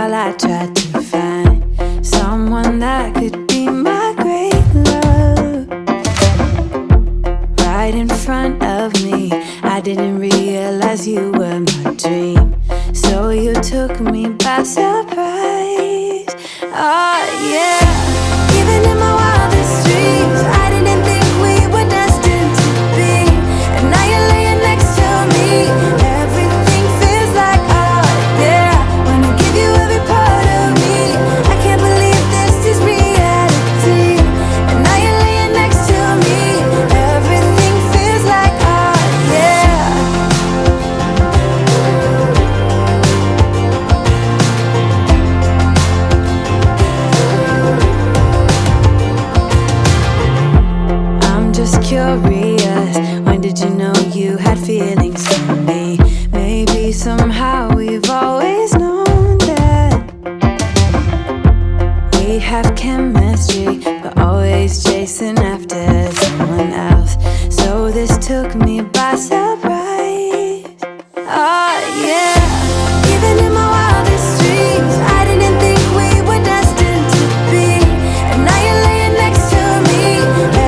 while I tried to find someone that could be my great love. Right in front of me, I didn't realize you were my dream, so you took me by surprise. Oh yeah, even in my wildest dreams, I didn't think we were destined to be. And now you're laying next to me, everything feels like oh yeah. When I give you every part of me, I can't believe this is reality. And now you're laying next to me, everything feels like oh yeah. I'm just curious, when did you know you had feelings for me? Maybe somehow we've always known that we have chemistry, but always chasing after someone else. So this took me by surprise. Oh yeah, even in my wildest dreams, I didn't think we were destined to be. And now you're laying next to me,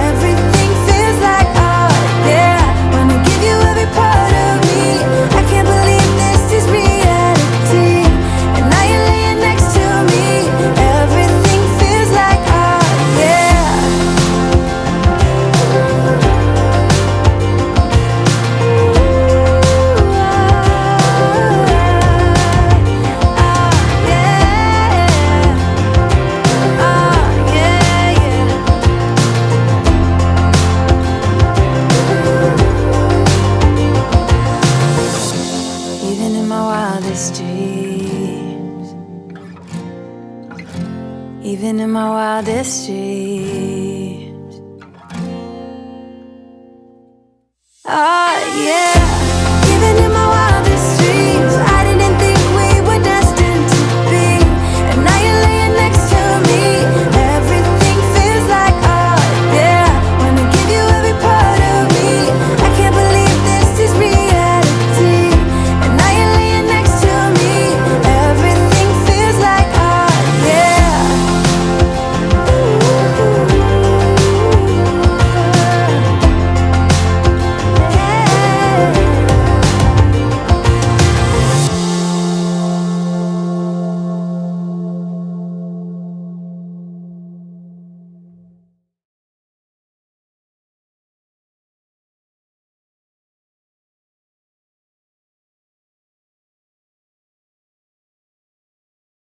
everything feels like oh yeah. When I give you every part of me, I can't believe this is reality. And now you're laying next to me, everything feels like oh yeah. Even in my wildest dreams, even in my wildest dreams. Oh yeah, even in